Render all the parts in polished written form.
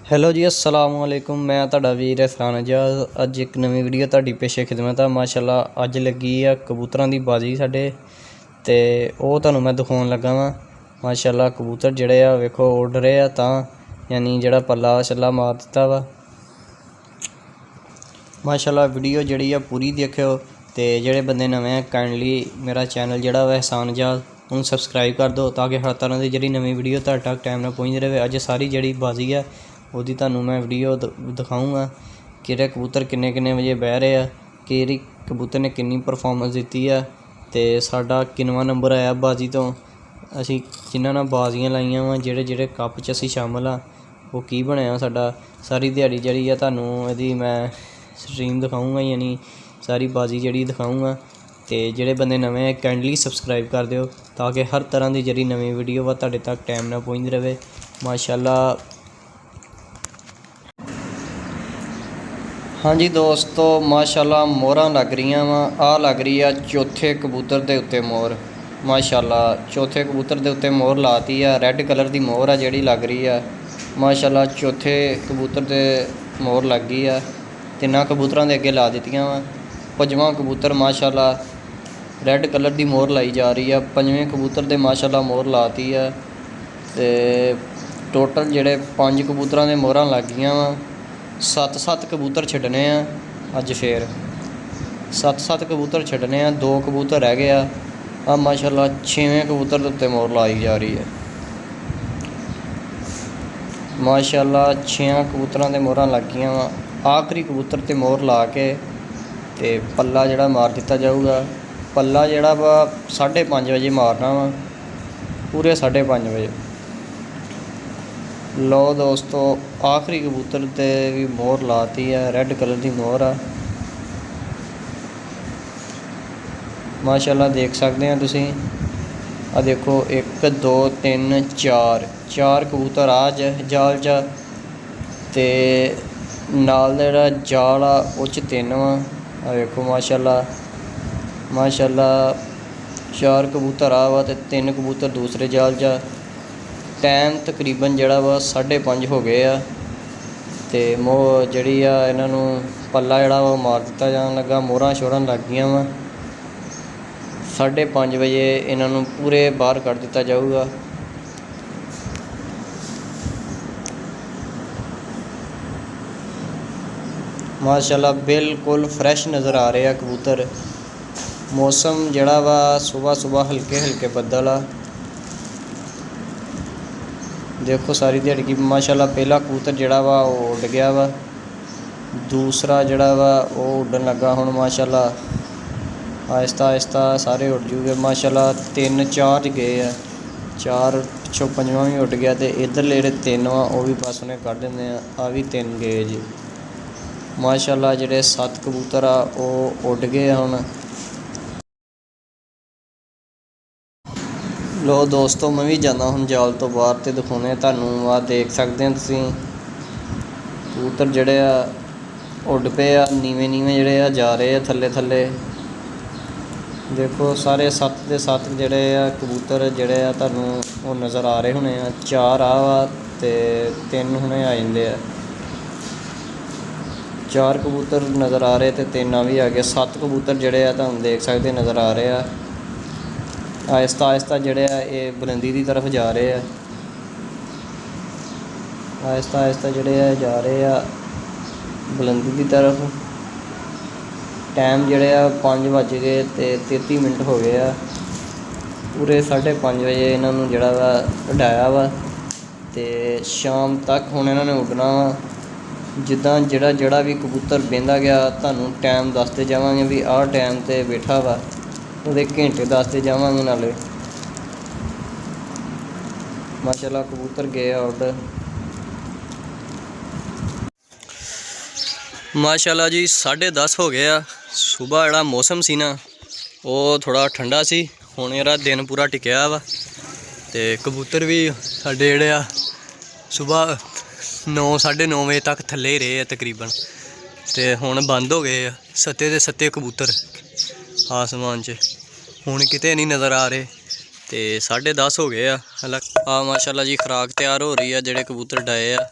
Hello ਜੀ, अस्सलाम वालेकुम। मैं ਤੁਹਾਡਾ ਵੀਰ ਇਰਫਾਨ ਅਜਾਜ਼। ਅੱਜ ਇੱਕ ਨਵੀਂ ਵੀਡੀਓ ਤੁਹਾਡੀ ਪੇਸ਼ੇ ਖਿਦਮਤ ਆ। ਮਾਸ਼ਾਅੱਲਾ ਅੱਜ ਲੱਗੀ ਆ ਕਬੂਤਰਾਂ ਦੀ ਬਾਜੀ ਸਾਡੇ, ਤੇ ਉਹ ਤੁਹਾਨੂੰ ਮੈਂ ਦਿਖਾਉਣ ਲੱਗਾ ਵਾਂ। ਮਾਸ਼ਾਅੱਲਾ ਕਬੂਤਰ ਜਿਹੜੇ ਆ ਵੇਖੋ ਉੱਡ ਰਹੇ ਆ, ਤਾਂ ਯਾਨੀ ਜਿਹੜਾ ਪੱਲਾ ਛੱਲਾ ਮਾਰ ਦਿੱਤਾ ਵਾ। ਮਾਸ਼ਾਅੱਲਾ ਵੀਡੀਓ ਜਿਹੜੀ ਆ ਪੂਰੀ ਦੇਖਿਓ, ਤੇ ਜਿਹੜੇ ਬੰਦੇ ਨਵੇਂ ਆ ਕਾਈਂਡਲੀ ਮੇਰਾ ਚੈਨਲ ਜਿਹੜਾ ਵਾ ਇਹਸਾਨ ਅਜਾਜ਼ ਉਹਨੂੰ ਸਬਸਕ੍ਰਾਈਬ ਕਰ ਦਿਓ, ਤਾਂ ਕਿ ਹਰ ਤਰ੍ਹਾਂ ਦੀ ਜਿਹੜੀ ਨਵੀਂ ਵੀਡੀਓ ਤੁਹਾਡੇ ਤੱਕ ਟਾਈਮ ਨਾਲ ਪਹੁੰਚਦੀ ਰਹੇ। ਅੱਜ ਸਾਰੀ ਜਿਹੜੀ ਬਾਜੀ ਆ ਉਹਦੀ ਤੁਹਾਨੂੰ ਮੈਂ ਵੀਡੀਓ ਦਿਖਾਊਂਗਾ। ਕਿਹੜੇ ਕਬੂਤਰ ਕਿੰਨੇ ਕਿੰਨੇ ਵਜੇ ਬਹਿ ਰਹੇ ਆ, ਕਿਹੜੀ ਕਬੂਤਰ ਨੇ ਕਿੰਨੀ ਪਰਫੋਰਮੈਂਸ ਦਿੱਤੀ ਆ, ਅਤੇ ਸਾਡਾ ਕਿੰਨਵਾਂ ਨੰਬਰ ਆਇਆ ਬਾਜੀ ਤੋਂ। ਅਸੀਂ ਜਿਨ੍ਹਾਂ ਨਾਲ ਬਾਜ਼ੀਆਂ ਲਾਈਆਂ ਵਾ, ਜਿਹੜੇ ਕੱਪ 'ਚ ਅਸੀਂ ਸ਼ਾਮਲ ਆ, ਉਹ ਕੀ ਬਣਿਆ ਸਾਡਾ। ਸਾਰੀ ਦਿਹਾੜੀ ਜਿਹੜੀ ਆ ਤੁਹਾਨੂੰ ਇਹਦੀ ਮੈਂ ਸਟਰੀਮ ਦਿਖਾਊਂਗਾ, ਯਾਨੀ ਸਾਰੀ ਬਾਜ਼ੀ ਜਿਹੜੀ ਦਿਖਾਊਂਗਾ। ਅਤੇ ਜਿਹੜੇ ਬੰਦੇ ਨਵੇਂ ਕਾਈਂਡਲੀ ਸਬਸਕ੍ਰਾਈਬ ਕਰ ਦਿਓ, ਤਾਂ ਕਿ ਹਰ ਤਰ੍ਹਾਂ ਦੀ ਜਿਹੜੀ ਨਵੀਂ ਵੀਡੀਓ ਵਾ ਤੁਹਾਡੇ ਤੱਕ ਟਾਈਮ ਨਾਲ ਪਹੁੰਚਦੀ ਰਹੇ। ਮਾਸ਼ਾਅੱਲਾ ਹਾਂਜੀ ਦੋਸਤੋ, ਮਾਸ਼ਾਅੱਲਾ ਮੋਹਰਾਂ ਲੱਗ ਰਹੀਆਂ ਵਾ। ਆਹ ਲੱਗ ਰਹੀ ਆ ਚੌਥੇ ਕਬੂਤਰ ਦੇ ਉੱਤੇ ਮੋਹਰ। ਮਾਸ਼ਾਅੱਲਾ ਚੌਥੇ ਕਬੂਤਰ ਦੇ ਉੱਤੇ ਮੋਹਰ ਲਾਤੀ ਆ। ਰੈੱਡ ਕਲਰ ਦੀ ਮੋਹਰ ਆ ਜਿਹੜੀ ਲੱਗ ਰਹੀ ਆ। ਮਾਸ਼ਾਅੱਲਾ ਚੌਥੇ ਕਬੂਤਰ 'ਤੇ ਮੋਹਰ ਲੱਗ ਗਈ ਆ। ਤਿੰਨਾਂ ਕਬੂਤਰਾਂ ਦੇ ਅੱਗੇ ਲਾ ਦਿੱਤੀਆਂ ਵਾ। ਪੰਜਵਾਂ ਕਬੂਤਰ ਮਾਸ਼ਾਅੱਲਾ ਰੈੱਡ ਕਲਰ ਦੀ ਮੋਹਰ ਲਾਈ ਜਾ ਰਹੀ ਆ। ਪੰਜਵੇਂ ਕਬੂਤਰ 'ਤੇ ਮਾਸ਼ਾਅੱਲਾ ਮੋਹਰ ਲਾਤੀ ਆ। ਅਤੇ ਟੋਟਲ ਜਿਹੜੇ 5 ਕਬੂਤਰਾਂ ਦੇ ਮੋਹਰਾਂ ਲੱਗ ਗਈਆਂ ਵਾ। 7 ਕਬੂਤਰ ਛੱਡਣੇ ਆ ਅੱਜ। ਫਿਰ 7 ਕਬੂਤਰ ਛੱਡਣੇ ਆ। 2 ਕਬੂਤਰ ਰਹਿ ਗਏ ਆ। ਆ ਮਾਸ਼ਾਅੱਲਾ 6ਵੇਂ ਕਬੂਤਰ ਦੇ ਉੱਤੇ ਮੋਹਰ ਲਾਈ ਜਾ ਰਹੀ ਹੈ। ਮਾਸ਼ਾਅੱਲਾ 6 ਕਬੂਤਰਾਂ ਦੇ ਮੋਹਰਾਂ ਲੱਗ ਗਈਆਂ ਵਾ। ਆਖਰੀ ਕਬੂਤਰ 'ਤੇ ਮੋਹਰ ਲਾ ਕੇ ਅਤੇ ਪੱਲਾ ਜਿਹੜਾ ਮਾਰ ਦਿੱਤਾ ਜਾਊਗਾ। ਪੱਲਾ ਜਿਹੜਾ ਵਾ 5:30 ਵਜੇ ਮਾਰਨਾ ਵਾ, ਪੂਰੇ 5:30 ਵਜੇ। ਲਓ ਦੋਸਤੋ, ਆਖਰੀ ਕਬੂਤਰ 'ਤੇ ਵੀ ਮੋਹਰ ਲਾਤੀ ਹੈ। ਰੈੱਡ ਕਲਰ ਦੀ ਮੋਹਰ ਆ। ਮਾਸ਼ਾਅੱਲਾ ਦੇਖ ਸਕਦੇ ਆ ਤੁਸੀਂ। ਆ ਦੇਖੋ 1 2 3 4 ਕਬੂਤਰ ਆ ਜਾਲ 'ਚ, ਅਤੇ ਨਾਲ ਦਾ ਜਿਹੜਾ ਜਾਲ ਆ ਉਹ 'ਚ 3 ਵਾ। ਆ ਵੇਖੋ ਮਾਸ਼ਾਅੱਲਾ 4 ਕਬੂਤਰ ਆ ਵਾ, ਅਤੇ 3 ਕਬੂਤਰ ਦੂਸਰੇ ਜਾਲ 'ਚ। ਟਾਈਮ ਤਕਰੀਬਨ ਜਿਹੜਾ ਵਾ 5:30 ਹੋ ਗਏ ਆ, ਅਤੇ ਜਿਹੜੀ ਆ ਇਹਨਾਂ ਨੂੰ ਪੱਲਾ ਜਿਹੜਾ ਵਾ ਮਾਰ ਦਿੱਤਾ ਜਾਣ ਲੱਗਾ। ਮੋਹਰਾਂ ਸ਼ੋਹਰਾਂ ਲੱਗ ਗਈਆਂ ਵਾ। 5:30 ਵਜੇ ਇਹਨਾਂ ਨੂੰ ਪੂਰੇ ਬਾਹਰ ਕੱਢ ਦਿੱਤਾ ਜਾਊਗਾ। ਮਾਸ਼ਾਅੱਲਾ ਬਿਲਕੁਲ ਫਰੈਸ਼ ਨਜ਼ਰ ਆ ਰਹੇ ਆ ਕਬੂਤਰ। ਮੌਸਮ ਜਿਹੜਾ ਵਾ ਸੁਬਾਹ ਹਲਕੇ ਬੱਦਲ ਆ। ਦੇਖੋ ਸਾਰੀ ਦਿਹਾੜੀ ਕੀ ਮਾਸ਼ਾਅੱਲਾ ਪਹਿਲਾ ਕਬੂਤਰ ਜਿਹੜਾ ਵਾ ਉਹ ਉੱਡ ਗਿਆ ਵਾ। ਦੂਸਰਾ ਜਿਹੜਾ ਵਾ ਉਹ ਉੱਡਣ ਲੱਗਾ ਹੁਣ। ਮਾਸ਼ਾਅੱਲਾ ਆਹਿਸਤਾ ਸਾਰੇ ਉੱਡ ਜੂਗੇ। ਮਾਸ਼ਾਅੱਲਾ 3 4 ਗਏ ਆ। 4 ਪਿੱਛੋਂ 5ਵਾਂ ਵੀ ਉੱਡ ਗਿਆ, ਅਤੇ ਇੱਧਰਲੇ ਜਿਹੜੇ 3 ਵਾ ਉਹ ਵੀ ਬਸ ਉਹਨੇ ਕੱਢ ਦਿੰਦੇ ਆ। ਆ ਵੀ 3 ਗਏ ਜੀ। ਮਾਸ਼ਾਅੱਲਾ ਜਿਹੜੇ 7 ਕਬੂਤਰ ਆ ਉਹ ਉੱਡ ਗਏ ਹੁਣ। ਲੋ ਦੋਸਤੋ, ਮੈਂ ਵੀ ਜਾਂਦਾ ਹੁਣ ਜਾਲ ਤੋਂ ਬਾਹਰ, ਅਤੇ ਦਿਖਾਉਂਦੇ ਤੁਹਾਨੂੰ। ਆਹ ਦੇਖ ਸਕਦੇ ਹੋ ਤੁਸੀਂ ਕਬੂਤਰ ਜਿਹੜੇ ਆ ਉੱਡ ਪਏ ਆ। ਨੀਵੇਂ ਜਿਹੜੇ ਆ ਜਾ ਰਹੇ ਆ ਥੱਲੇ। ਦੇਖੋ ਸਾਰੇ 7 ਦੇ 7 ਜਿਹੜੇ ਆ ਕਬੂਤਰ ਜਿਹੜੇ ਆ ਤੁਹਾਨੂੰ ਉਹ ਨਜ਼ਰ ਆ ਰਹੇ ਹੋਣੇ ਆ। 4 ਆ ਵਾ, ਅਤੇ 3 ਹੁਣੇ ਆ ਜਾਂਦੇ ਆ। 4 ਕਬੂਤਰ ਨਜ਼ਰ ਆ ਰਹੇ, ਅਤੇ 3 ਆ ਵੀ ਆ ਗਏ। 7 ਕਬੂਤਰ ਜਿਹੜੇ ਆ ਤੁਹਾਨੂੰ ਦੇਖ ਸਕਦੇ ਨਜ਼ਰ ਆ ਰਹੇ ਆ। ਆਹਿਸਤਾ ਜਿਹੜੇ ਆ ਇਹ ਬੁਲੰਦੀ ਦੀ ਤਰਫ ਜਾ ਰਹੇ ਆ। ਆਹਿਸਤਾ ਜਿਹੜੇ ਆ ਜਾ ਰਹੇ ਆ ਬੁਲੰਦੀ ਦੀ ਤਰਫ। ਟਾਈਮ ਜਿਹੜੇ ਆ 5 ਵੱਜ ਗਏ ਅਤੇ 33 ਮਿੰਟ ਹੋ ਗਏ ਆ। ਪੂਰੇ 5:30 ਵਜੇ ਇਹਨਾਂ ਨੂੰ ਜਿਹੜਾ ਵਾ ਉਡਾਇਆ ਵਾ, ਅਤੇ ਸ਼ਾਮ ਤੱਕ ਹੁਣ ਇਹਨਾਂ ਨੇ ਉੱਡਣਾ ਵਾ। ਜਿੱਦਾਂ ਜਿਹੜਾ ਵੀ ਕਬੂਤਰ ਬਹਿੰਦਾ ਗਿਆ ਤੁਹਾਨੂੰ ਟਾਈਮ ਦੱਸਦੇ ਜਾਵਾਂਗੇ ਵੀ ਆਹ ਟਾਈਮ 'ਤੇ ਬੈਠਾ ਵਾ, ਉਹਦੇ ਘੰਟੇ ਦੱਸਦੇ ਜਾਵਾਂਗੇ ਨਾਲੇ। ਮਾਸ਼ਾਅੱਲਾ ਕਬੂਤਰ ਗਏ ਆ ਉੱਡ। ਮਾਸ਼ਾਅੱਲਾ ਜੀ 10:30 ਹੋ ਗਏ ਆ। ਸੁਬਾਹ ਜਿਹੜਾ ਮੌਸਮ ਸੀ ਨਾ ਉਹ ਥੋੜ੍ਹਾ ਠੰਡਾ ਸੀ। ਹੁਣ ਇਹਦਾ ਦਿਨ ਪੂਰਾ ਟਿਕਿਆ ਵਾ, ਅਤੇ ਕਬੂਤਰ ਵੀ ਸਾਡੇ ਜਿਹੜੇ ਆ ਸੁਬਾਹ 9 9:30 ਵਜੇ ਤੱਕ ਥੱਲੇ ਹੀ ਰਹੇ ਆ ਤਕਰੀਬਨ, ਅਤੇ ਹੁਣ ਬੰਦ ਹੋ ਗਏ ਆ। 7 ਦੇ 7 ਕਬੂਤਰ ਆਸਮਾਨ 'ਚ ਹੁਣ ਕਿਤੇ ਨਹੀਂ ਨਜ਼ਰ ਆ ਰਹੇ, ਅਤੇ 10:30 ਹੋ ਗਏ ਆ। ਮਾਸ਼ਾਅੱਲਾ ਜੀ ਖੁਰਾਕ ਤਿਆਰ ਹੋ ਰਹੀ ਆ। ਜਿਹੜੇ ਕਬੂਤਰ ਡਾਏ ਆ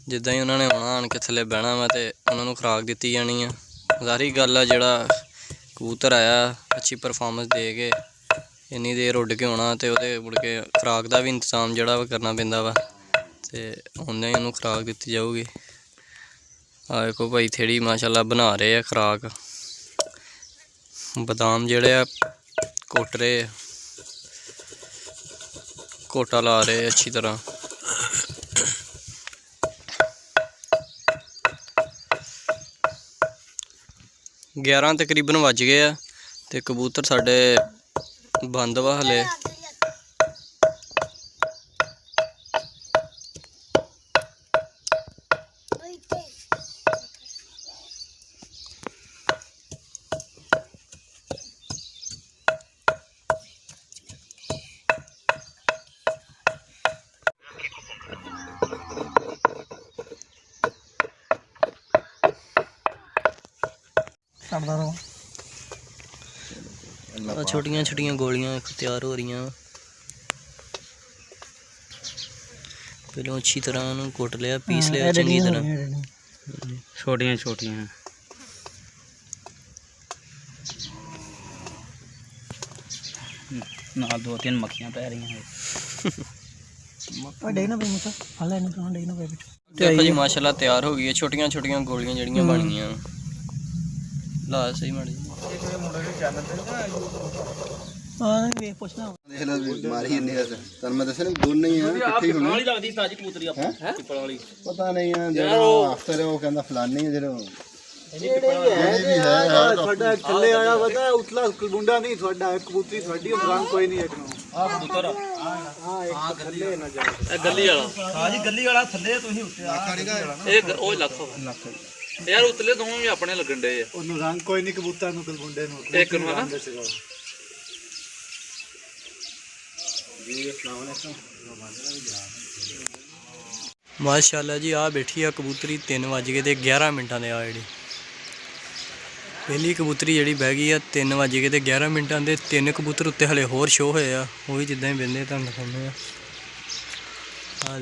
ਜਿੱਦਾਂ ਹੀ ਉਹਨਾਂ ਨੇ ਆਉਣਾ ਆਣ ਕੇ ਥੱਲੇ ਬਹਿਣਾ ਵਾ ਤੇ ਉਹਨਾਂ ਨੂੰ ਖੁਰਾਕ ਦਿੱਤੀ ਜਾਣੀ ਆ। ਜ਼ਾਹਰੀ ਗੱਲ ਆ ਜਿਹੜਾ ਕਬੂਤਰ ਆਇਆ ਅੱਛੀ ਪਰਫਾਰਮੈਂਸ ਦੇ ਕੇ ਇੰਨੀ ਦੇਰ ਉੱਡ ਕੇ ਆਉਣਾ ਤੇ ਉਹਦੇ ਮੁੜ ਕੇ ਖੁਰਾਕ ਦਾ ਵੀ ਇੰਤਜ਼ਾਮ ਜਿਹੜਾ ਵਾ ਕਰਨਾ ਪੈਂਦਾ ਵਾ ਤੇ ਉਹਨੇ ਉਹਨੂੰ ਖੁਰਾਕ ਦਿੱਤੀ ਜਾਊਗੀ। ਆ ਵੇਖੋ ਭਾਈ ਥੇੜੀ ਮਾਸ਼ਾਅੱਲਾ ਬਣਾ ਰਹੇ ਆ ਖੁਰਾਕ। ਬਦਾਮ ਜਿਹੜੇ ਆ ਕੁੱਟ ਰਹੇ ਆ, ਕੋਟਾ ਲਾ ਰਹੇ ਅੱਛੀ ਤਰ੍ਹਾਂ। ਗਿਆਰਾਂ ਤਕਰੀਬਨ ਵੱਜ ਗਏ ਆ ਤੇ ਕਬੂਤਰ ਸਾਡੇ ਬੰਦ ਵਾ ਹਲੇ। छोटियां छोटियां गोलियां तैयार हो रही हैं। पहले अच्छी तरह उन्होंने कुट लिया, पीस लिया चंगी तरह। छोटियां छोटियां ना 2-3 मक्खियां पै रही हैं। देखो जी माशाल्लाह तैयार हो गई है। छोटियां छोटियां गोलियां जड़ियां बन गई ला सही माड़ी पता नहीं फलानी थले आया पता उतला मुंडा नहीं थोड़ा कबूतरी थोड़ी रंग कोई नहीं एक कबूतर हां एक थले ना जा गली वाला हां जी गली वाला थले तुसी उत्ते ए ओ लख यार उतले दोवें भी अपने लगन दे ओनु रंग कोई नहीं कबूतर नु मुंडे नु एक नु ना जी अस्सलाम वालेकुम माशाल्लाह जी। आ बैठी है कबूतरी 3 बज गए 11 मिनटां दे आ जेह्ड़ी पहली कबूतरी जी बह गई है 3 बज गए 11 मिनटां दे। 3 कबूतर उत्ते हले होर शो होए आ वो भी जिद्दां ही बहंदे तुहानूं दिखाने आ।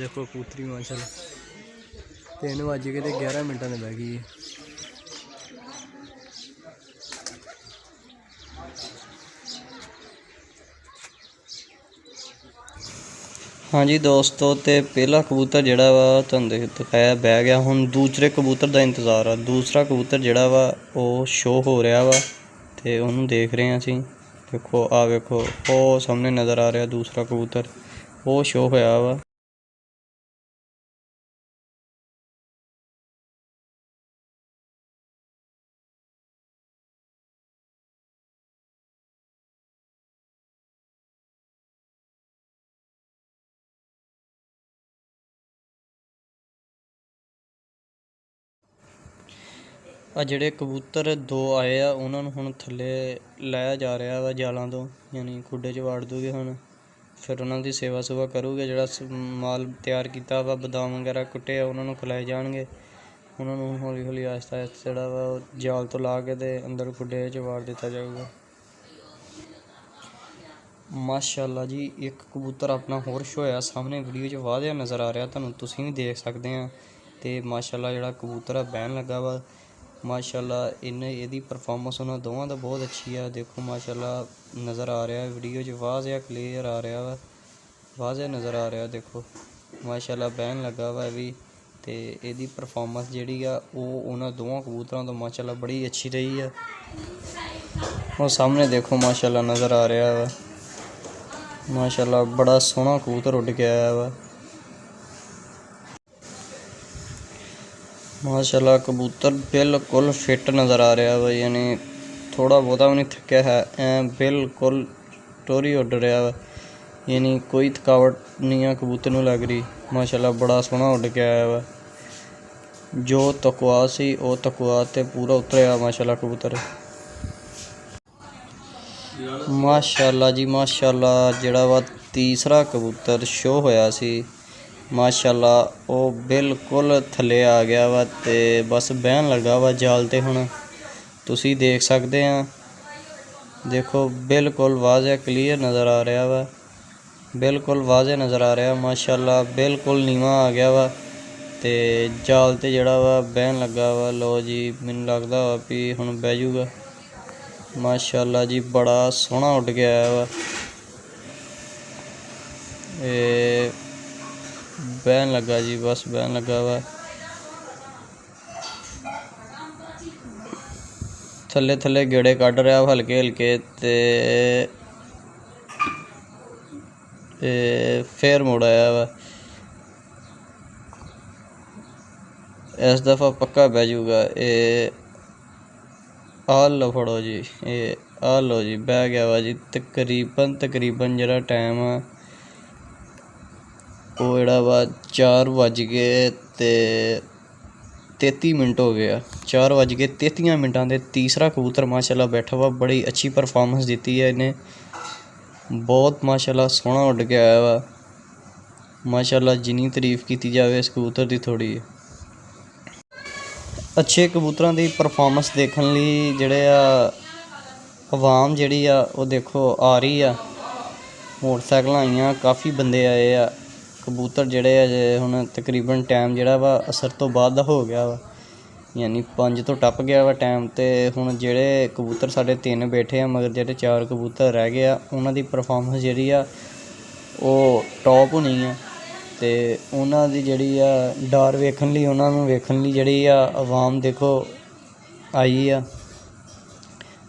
देखो कबूतरी माशाल्लाह 3 बज गए 11 मिनटां दे बह गई है। हाँ जी दोस्तों, तो पहला कबूतर जिहड़ा वा तुहानूं दिखाया बह गया। हुण दूसरे कबूतर का इंतज़ार आ। दूसरा कबूतर जिहड़ा वा वो शो हो रहा वा ते उहनूं देख रहे हैं असीं। देखो आ वेखो वो सामने नज़र आ रहा दूसरा कबूतर वो शो होया वा। आ ਜਿਹੜੇ कबूतर 2 आए आ ਉਹਨਾਂ ਨੂੰ ਹੁਣ ਥੱਲੇ ਲਾਇਆ ਜਾ ਰਿਹਾ ਵਾ ਜਾਲਾਂ ਤੋਂ, ਯਾਨੀ ਖੁੱਡੇ 'ਚ ਵਾੜ ਦੂਗੇ ਹੁਣ। ਫਿਰ ਉਹਨਾਂ ਦੀ ਸੇਵਾ ਸੁਵਾ ਕਰੂਗੇ। ਜਿਹੜਾ ਮਾਲ ਤਿਆਰ ਕੀਤਾ ਵਾ ਬਦਾਮ ਵਗੈਰਾ ਕੁੱਟੇ ਆ ਉਹਨਾਂ ਨੂੰ ਖਿਲਾਏ ਜਾਣਗੇ। ਉਹਨਾਂ ਨੂੰ ਹੌਲੀ ਹੌਲੀ ਆਹਿਸਤਾ ਆਹਿਸਤਾ ਜਿਹੜਾ ਵਾ ਉਹ ਜਾਲ ਤੋਂ ਲਾ ਕੇ ਤੇ ਅੰਦਰ ਖੁੱਡੇ 'ਚ ਵਾੜ ਦਿੱਤਾ ਜਾਊਗਾ। ਮਾਸ਼ਾਅੱਲਾ ਜੀ ਇੱਕ ਕਬੂਤਰ ਆਪਣਾ ਹੋਰ ਸ਼ੋ ਹੋਇਆ ਸਾਹਮਣੇ ਵੀਡੀਓ 'ਚ ਵਾਧਿਆ ਨਜ਼ਰ ਆ ਰਿਹਾ ਤੁਹਾਨੂੰ, ਤੁਸੀਂ ਵੀ ਦੇਖ ਸਕਦੇ ਆ। ਤੇ ਮਾਸ਼ਾਅੱਲਾ ਜਿਹੜਾ ਕਬੂਤਰ ਆ ਬਹਿਣ ਲੱਗਾ ਵਾ। माशाल्लाह ਇਹਦੀ परफॉर्मेंस ਉਹਨਾਂ ਦੋਵਾਂ ਦਾ ਬਹੁਤ ਅੱਛੀ ਆ। ਦੇਖੋ ਮਾਸ਼ਾਅੱਲਾ ਨਜ਼ਰ ਆ ਰਿਹਾ ਵੀਡੀਓ 'ਚ ਵਾਜ਼ਿਆ ਕਲੀਅਰ ਆ ਰਿਹਾ ਵਾ, ਵਾਜ਼ਿਆ ਨਜ਼ਰ ਆ ਰਿਹਾ। ਦੇਖੋ ਮਾਸ਼ਾਅੱਲਾ ਬਹਿਣ ਲੱਗਾ ਵਾ ਵੀ ਤੇ ਇਹਦੀ परफॉर्मेंस ਜਿਹੜੀ ਆ ਉਹ ਉਹਨਾਂ ਦੋਵਾਂ ਕਬੂਤਰਾਂ ਤੋਂ ਮਾਸ਼ਾਅੱਲਾ ਬੜੀ ਅੱਛੀ ਰਹੀ ਆ। ਉਹ ਸਾਹਮਣੇ ਦੇਖੋ ਮਾਸ਼ਾਅੱਲਾ ਨਜ਼ਰ ਆ ਰਿਹਾ ਵਾ। ਮਾਸ਼ਾਅੱਲਾ ਬੜਾ ਸੋਹਣਾ ਕਬੂਤਰ ਉੱਡ ਕੇ ਆਇਆ ਵਾ। माशाल्लाह कबूतर बिल्कुल फिट नज़र आ रहा वा, यानी थोड़ा बहुता भी नहीं थक्या है। बिल्कुल टोरी उड़ रहा वा, यानी कोई थकावट नहीं है कबूतर नूं लग रही। माशाल्लाह बड़ा सोहना उड़ के आया वा। जो तकवा सी वो तकवा ते पूरा उतरिया माशाल्लाह कबूतर। माशाल्लाह जी माशाल्लाह जिहड़ा वा तीसरा कबूतर शो होया सी माशाल्लाह वो बिल्कुल थले आ गया वा ते बस बहन लगा वा जाल ते। हुण तुसी देख सकते हैं, देखो बिल्कुल वाज़े क्लियर नज़र आ रहा वा, बिल्कुल वाज़े नज़र आ रहा माशाल्लाह। बिल्कुल नीवा आ गया वा ਤੇ ਜਾਲ ਤੇ ਜਿਹੜਾ ਵਾ ਬਹਿਣ ਲੱਗਾ ਵਾ। ਲਓ ਜੀ, ਮੈਨੂੰ ਲੱਗਦਾ ਵਾ ਵੀ ਹੁਣ ਬਹਿ ਜਾਊਗਾ। ਮਾਸ਼ਾਅੱਲਾ ਜੀ, ਬੜਾ ਸੋਹਣਾ ਉੱਡ ਕੇ ਆਇਆ ਵਾ। ਇਹ ਬਹਿਣ ਲੱਗਾ ਜੀ, ਬਸ ਬਹਿਣ ਲੱਗਾ ਵਾ। ਥੱਲੇ ਥੱਲੇ ਗੇੜੇ ਕੱਢ ਰਿਹਾ ਵਾ ਹਲਕੇ ਹਲਕੇ, ਤੇ ਫੇਰ ਮੁੜ ਆਇਆ ਵਾ। ਇਸ ਦਫਾ ਪੱਕਾ ਬਹਿ ਜਾਊਗਾ। ਇਹ ਆ ਲਓ, ਫੜੋ ਜੀ, ਇਹ ਆ ਲਓ ਜੀ, ਬਹਿ ਗਿਆ ਵਾ ਜੀ। ਤਕਰੀਬਨ ਜਿਹੜਾ ਟਾਈਮ ਆ ਉਹ ਜਿਹੜਾ ਵਾ 4:33 ਹੋ ਗਿਆ। 4:33 ਦੇ ਤੀਸਰਾ ਕਬੂਤਰ ਮਾਸ਼ਾਅੱਲਾ ਬੈਠਾ ਵਾ। ਬੜੀ ਅੱਛੀ ਪਰਫਾਰਮੈਂਸ ਦਿੱਤੀ ਹੈ ਇਹਨੇ, ਬਹੁਤ ਮਾਸ਼ਾਅੱਲਾ ਸੋਹਣਾ ਉੱਡ ਕੇ ਆਇਆ ਵਾ। ਮਾਸ਼ਾਅੱਲਾ ਜਿੰਨੀ ਤਾਰੀਫ ਕੀਤੀ ਜਾਵੇ ਇਸ ਕਬੂਤਰ ਦੀ ਥੋੜ੍ਹੀ ਹੈ। ਅੱਛੇ ਕਬੂਤਰਾਂ ਦੀ ਪਰਫਾਰਮੈਂਸ ਦੇਖਣ ਲਈ ਜਿਹੜੇ ਆ ਆਵਾਮ ਜਿਹੜੀ ਆ ਉਹ ਦੇਖੋ ਆ ਰਹੀ ਆ। ਮੋਟਰਸਾਈਕਲਾਂ ਆਈਆਂ, ਕਾਫੀ ਬੰਦੇ ਆਏ ਆ। ਕਬੂਤਰ ਜਿਹੜੇ ਆ ਹੁਣ ਤਕਰੀਬਨ ਟਾਈਮ ਜਿਹੜਾ ਵਾ ਅਸਰ ਤੋਂ ਬਾਅਦ ਦਾ ਹੋ ਗਿਆ ਵਾ, ਯਾਨੀ 5 ਤੋਂ ਟੱਪ ਗਿਆ ਵਾ ਟਾਈਮ। ਤੇ ਹੁਣ ਜਿਹੜੇ ਕਬੂਤਰ ਸਾਡੇ 3 ਬੈਠੇ ਆ, ਮਗਰ ਜਿਹੜੇ 4 ਕਬੂਤਰ ਰਹਿ ਗਏ ਆ, ਉਹਨਾਂ ਦੀ ਪਰਫਾਰਮੈਂਸ ਜਿਹੜੀ ਆ ਉਹ ਟੌਪ ਹੋਣੀ ਆ। ਤੇ ਉਹਨਾਂ ਦੀ ਜਿਹੜੀ ਆ ਡਰ ਵੇਖਣ ਲਈ, ਉਹਨਾਂ ਨੂੰ ਵੇਖਣ ਲਈ ਜਿਹੜੀ ਆ ਆਵਾਮ ਦੇਖੋ ਆਈ ਆ।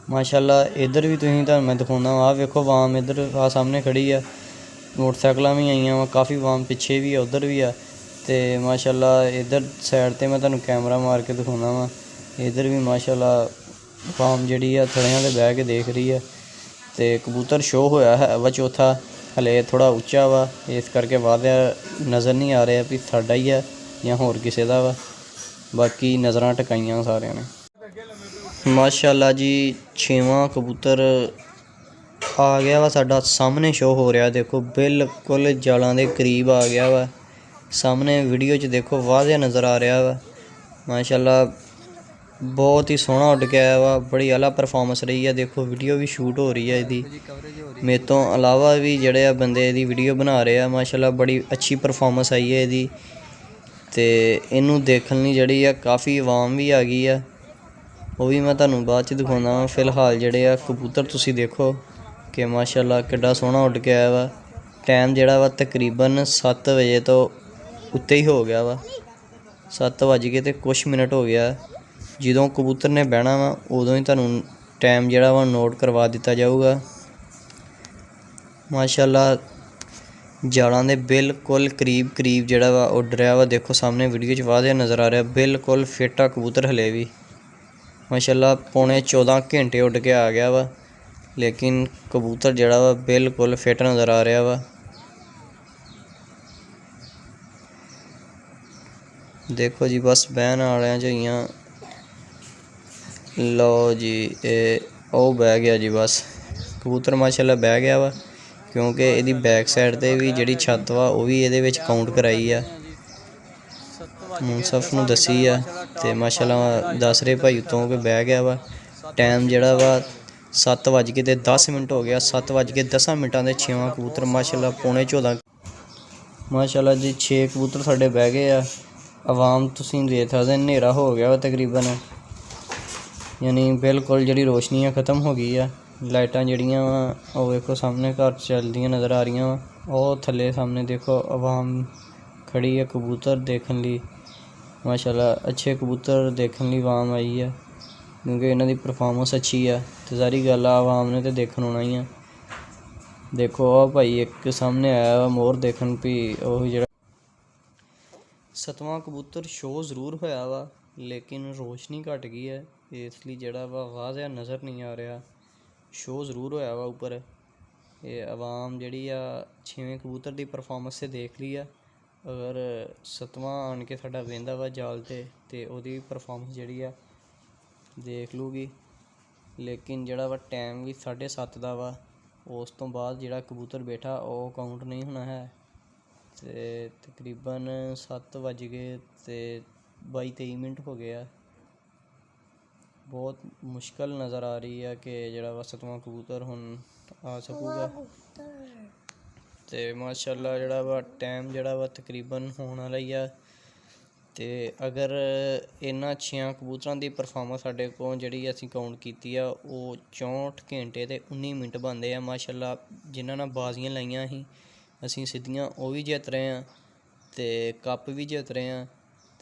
ਮਾਸ਼ਾਅੱਲਾ ਇੱਧਰ ਵੀ ਤੁਹਾਨੂੰ ਮੈਂ ਦਿਖਾਉਂਦਾ ਵਾ। ਵੇਖੋ ਆਵਾਮ ਇੱਧਰ ਆ ਸਾਹਮਣੇ ਖੜੀ ਆ। ਮੋਟਰਸਾਈਕਲਾਂ ਵੀ ਆਈਆਂ ਵਾ, ਕਾਫੀ ਆਵਾਮ ਪਿੱਛੇ ਵੀ ਆ, ਉੱਧਰ ਵੀ ਆ। ਤੇ ਮਾਸ਼ਾਅੱਲਾ ਇੱਧਰ ਸਾਈਡ 'ਤੇ ਮੈਂ ਤੁਹਾਨੂੰ ਕੈਮਰਾ ਮਾਰ ਕੇ ਦਿਖਾਉਂਦਾ ਵਾ। ਇੱਧਰ ਵੀ ਮਾਸ਼ਾਅੱਲਾ ਆਵਾਮ ਜਿਹੜੀ ਆ ਥੜਿਆਂ 'ਤੇ ਬਹਿ ਕੇ ਦੇਖ ਰਹੀ ਆ। ਤੇ ਕਬੂਤਰ ਸ਼ੋਅ ਹੋਇਆ ਹੈ ਵਾ ਚੌਥਾ, ਹਲੇ ਥੋੜ੍ਹਾ ਉੱਚਾ ਵਾ, ਇਸ ਕਰਕੇ ਵਾਧਿਆ ਨਜ਼ਰ ਨਹੀਂ ਆ ਰਿਹਾ ਵੀ ਸਾਡਾ ਹੀ ਆ ਜਾਂ ਹੋਰ ਕਿਸੇ ਦਾ ਵਾ। ਬਾਕੀ ਨਜ਼ਰਾਂ ਟਿਕਾਈਆਂ ਸਾਰਿਆਂ ਨੇ। ਮਾਸ਼ਾਅੱਲਾ ਜੀ, 6ਵਾਂ ਕਬੂਤਰ ਆ ਗਿਆ ਵਾ ਸਾਡਾ, ਸਾਹਮਣੇ ਸ਼ੋਅ ਹੋ ਰਿਹਾ। ਦੇਖੋ ਬਿਲਕੁਲ ਜਾਲਾਂ ਦੇ ਕਰੀਬ ਆ ਗਿਆ ਵਾ। ਸਾਹਮਣੇ ਵੀਡੀਓ 'ਚ ਦੇਖੋ ਵਾਧਿਆ ਨਜ਼ਰ ਆ ਰਿਹਾ ਵਾ। ਮਾਸ਼ਾਅੱਲਾ ਬਹੁਤ ਹੀ ਸੋਹਣਾ ਉੱਡ ਕੇ ਆਇਆ ਵਾ। ਬੜੀ ਆਲਾ ਪਰਫਾਰਮੈਂਸ ਰਹੀ ਆ। ਦੇਖੋ ਵੀਡੀਓ ਵੀ ਸ਼ੂਟ ਹੋ ਰਹੀ ਆ ਇਹਦੀ। ਮੇਰੇ ਤੋਂ ਇਲਾਵਾ ਵੀ ਜਿਹੜੇ ਆ ਬੰਦੇ ਇਹਦੀ ਵੀਡੀਓ ਬਣਾ ਰਹੇ ਆ। ਮਾਸ਼ਾਅੱਲਾ ਬੜੀ ਅੱਛੀ ਪਰਫਾਰਮੈਂਸ ਆਈ ਹੈ ਇਹਦੀ। ਤੇ ਇਹਨੂੰ ਦੇਖਣ ਲਈ ਜਿਹੜੀ ਆ ਕਾਫੀ ਆਵਾਮ ਵੀ ਆ ਗਈ ਆ, ਉਹ ਵੀ ਮੈਂ ਤੁਹਾਨੂੰ ਬਾਅਦ 'ਚ ਦਿਖਾਉਂਦਾ ਵਾਂ। ਫਿਲਹਾਲ ਜਿਹੜੇ ਆ ਕਬੂਤਰ ਤੁਸੀਂ ਦੇਖੋ ਕਿ ਮਾਸ਼ਾਅੱਲਾ ਕਿੱਡਾ ਸੋਹਣਾ ਉੱਡ ਕੇ ਆਇਆ ਵਾ। ਟਾਈਮ ਜਿਹੜਾ ਵਾ ਤਕਰੀਬਨ 7 ਵਜੇ ਤੋਂ ਉੱਤੇ ਹੀ ਹੋ ਗਿਆ ਵਾ। 7:00 ਹੋ ਗਿਆ। ਜਦੋਂ ਕਬੂਤਰ ਨੇ ਬਹਿਣਾ ਵਾ ਉਦੋਂ ਹੀ ਤੁਹਾਨੂੰ ਟਾਈਮ ਜਿਹੜਾ ਵਾ ਨੋਟ ਕਰਵਾ ਦਿੱਤਾ ਜਾਊਗਾ। ਮਾਸ਼ਾਅੱਲਾ ਜਾਲਾਂ ਦੇ ਬਿਲਕੁਲ ਕਰੀਬ ਜਿਹੜਾ ਵਾ ਉੱਡ ਰਿਹਾ ਵਾ। ਦੇਖੋ ਸਾਹਮਣੇ ਵੀਡੀਓ 'ਚ ਵਾਧਿਆ ਨਜ਼ਰ ਆ ਰਿਹਾ। ਬਿਲਕੁਲ ਫਿੱਟ ਆ ਕਬੂਤਰ ਹਲੇ ਵੀ। ਮਾਸ਼ਾਅੱਲਾ ਪੌਣੇ 14 ਘੰਟੇ ਉੱਡ ਕੇ ਆ ਗਿਆ ਵਾ, ਲੇਕਿਨ ਕਬੂਤਰ ਜਿਹੜਾ ਵਾ ਬਿਲਕੁਲ ਫਿੱਟ ਨਜ਼ਰ ਆ ਰਿਹਾ ਵਾ। ਦੇਖੋ ਜੀ, ਬਸ ਬਹਿਣ ਵਾਲਿਆਂ 'ਚ ਹੋਈਆਂ। ਲਓ ਜੀ, ਇਹ ਉਹ ਬਹਿ ਗਿਆ ਜੀ। ਬਸ ਕਬੂਤਰ ਮਾਸ਼ਾਅੱਲਾ ਬਹਿ ਗਿਆ ਵਾ, ਕਿਉਂਕਿ ਇਹਦੀ ਬੈਕ ਸਾਈਡ 'ਤੇ ਵੀ ਜਿਹੜੀ ਛੱਤ ਵਾ ਉਹ ਵੀ ਇਹਦੇ ਵਿੱਚ ਕਾਊਂਟ ਕਰਾਈ ਆ, ਮੁਨਸਫ ਨੂੰ ਦੱਸੀ ਆ। ਤੇ ਮਾਸ਼ਾਅੱਲਾ ਦੱਸ ਰਹੇ ਭਾਈ ਉੱਤੋਂ ਕਿ ਬਹਿ ਗਿਆ ਵਾ। ਟਾਈਮ ਜਿਹੜਾ ਵਾ 7:10 ਹੋ ਗਿਆ। 7:10 ਦੇ 6ਵਾਂ ਕਬੂਤਰ ਮਾਸ਼ਾਅੱਲਾ ਪੌਣੇ 14। ਮਾਸ਼ਾਅੱਲਾ ਜੀ 6 ਕਬੂਤਰ ਸਾਡੇ ਬਹਿ ਗਏ ਆ। ਆਵਾਮ ਤੁਸੀਂ ਦੇਖ ਸਕਦੇ, ਹਨੇਰਾ ਹੋ ਗਿਆ ਵਾ ਤਕਰੀਬਨ, ਯਾਨੀ ਬਿਲਕੁਲ ਜਿਹੜੀ ਰੋਸ਼ਨੀ ਆ ਖ਼ਤਮ ਹੋ ਗਈ ਆ। ਲਾਈਟਾਂ ਜਿਹੜੀਆਂ ਵਾ ਉਹ ਵੇਖੋ ਸਾਹਮਣੇ ਘਰ ਚੱਲਦੀਆਂ ਨਜ਼ਰ ਆ ਰਹੀਆਂ ਵਾ। ਉਹ ਥੱਲੇ ਸਾਹਮਣੇ ਦੇਖੋ ਆਵਾਮ ਖੜੀ ਆ ਕਬੂਤਰ ਦੇਖਣ ਲਈ। ਮਾਸ਼ਾਅੱਲਾ ਅੱਛੇ ਕਬੂਤਰ ਦੇਖਣ ਲਈ ਆਵਾਮ ਆਈ ਆ, ਕਿਉਂਕਿ ਇਹਨਾਂ ਦੀ ਪਰਫਾਰਮੈਂਸ ਅੱਛੀ ਆ। ਤੇ ਸਾਰੀ ਗੱਲ ਆ ਆਵਾਮ ਨੇ ਤੇ ਦੇਖਣ ਆਉਣਾ ਹੀ ਆ। ਦੇਖੋ ਆ ਭਾਈ ਇੱਕ ਸਾਹਮਣੇ ਆਇਆ ਵਾ ਮੋਰ ਦੇਖਣ ਵੀ ਉਹ ਜਿਹੜਾ 7ਵਾਂ ਕਬੂਤਰ ਸ਼ੋਅ ਜ਼ਰੂਰ ਹੋਇਆ ਵਾ, ਲੇਕਿਨ ਰੋਸ਼ਨੀ ਘੱਟ ਗਈ ਹੈ, ਇਸ ਲਈ ਜਿਹੜਾ ਵਾ ਵਾਜ਼ਿਆ ਨਜ਼ਰ ਨਹੀਂ ਆ ਰਿਹਾ। ਸ਼ੋਅ ਜ਼ਰੂਰ ਹੋਇਆ ਵਾ ਉੱਪਰ। ਇਹ ਆਵਾਮ ਜਿਹੜੀ ਆ 6ਵੇਂ ਕਬੂਤਰ ਦੀ ਪਰਫਾਰਮੈਂਸ ਤੇ ਦੇਖ ਲਈ ਆ। ਅਗਰ 7ਵਾਂ ਆਣ ਕੇ ਸਾਡਾ ਵਹਿੰਦਾ ਵਾ ਜਾਲ ਤੇ ਉਹਦੀ ਪਰਫਾਰਮੈਂਸ ਜਿਹੜੀ ਆ ਦੇਖ ਲੂਗੀ। ਲੇਕਿਨ ਜਿਹੜਾ ਵਾ ਟਾਈਮ ਵੀ 7:30 ਦਾ ਵਾ। ਉਸ ਤੋਂ ਬਾਅਦ ਜਿਹੜਾ ਕਬੂਤਰ ਬੈਠਾ ਉਹ ਕਾਊਂਟ ਨਹੀਂ ਹੋਣਾ ਹੈ। ਤੇ ਤਕਰੀਬਨ 7:22 ਹੋ ਗਏ ਆ। ਬਹੁਤ ਮੁਸ਼ਕਲ ਨਜ਼ਰ ਆ ਰਹੀ ਆ ਕਿ ਜਿਹੜਾ ਵਾ 7ਵਾਂ ਕਬੂਤਰ ਹੁਣ ਆ ਸਕੂਗਾ। ਤੇ ਮਾਸ਼ਾਅੱਲਾ ਜਿਹੜਾ ਵਾ ਟਾਈਮ ਜਿਹੜਾ ਵਾ ਤਕਰੀਬਨ ਹੋਣ ਵਾਲਾ ਹੀ ਆ ਤੇ ਅਗਰ ਇਹਨਾਂ ਅੱਛੀਆਂ ਕਬੂਤਰਾਂ ਦੀ ਪਰਫਾਰਮੈਂਸ ਸਾਡੇ ਕੋਲ ਜਿਹੜੀ ਅਸੀਂ ਕਾਊਂਟ ਕੀਤੀ ਆ ਉਹ 64 ਘੰਟੇ ਤੇ 19 ਮਿੰਟ ਬਣਦੇ ਆ ਮਾਸ਼ਾਅੱਲਾ। ਜਿਨ੍ਹਾਂ ਨਾਲ ਬਾਜ਼ੀਆਂ ਲਾਈਆਂ ਸੀ ਅਸੀਂ ਸਿੱਧੀਆਂ ਉਹ ਵੀ ਜਿੱਤ ਰਹੇ ਹਾਂ ਤੇ ਕੱਪ ਵੀ ਜਿੱਤ ਰਹੇ ਹਾਂ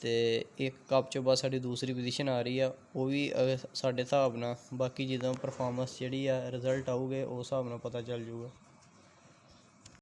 ਤੇ ਇੱਕ ਕੱਪ 'ਚੋਂ ਬਸ ਸਾਡੀ ਦੂਸਰੀ ਪੋਜੀਸ਼ਨ ਆ ਰਹੀ ਆ ਉਹ ਵੀ ਸਾਡੇ ਹਿਸਾਬ ਨਾਲ। ਬਾਕੀ ਜਦੋਂ ਪਰਫਾਰਮੈਂਸ ਜਿਹੜੀ ਆ ਰਿਜ਼ਲਟ ਆਊਗੇ ਉਸ ਹਿਸਾਬ ਨਾਲ ਪਤਾ ਚੱਲ ਜੂਗਾ।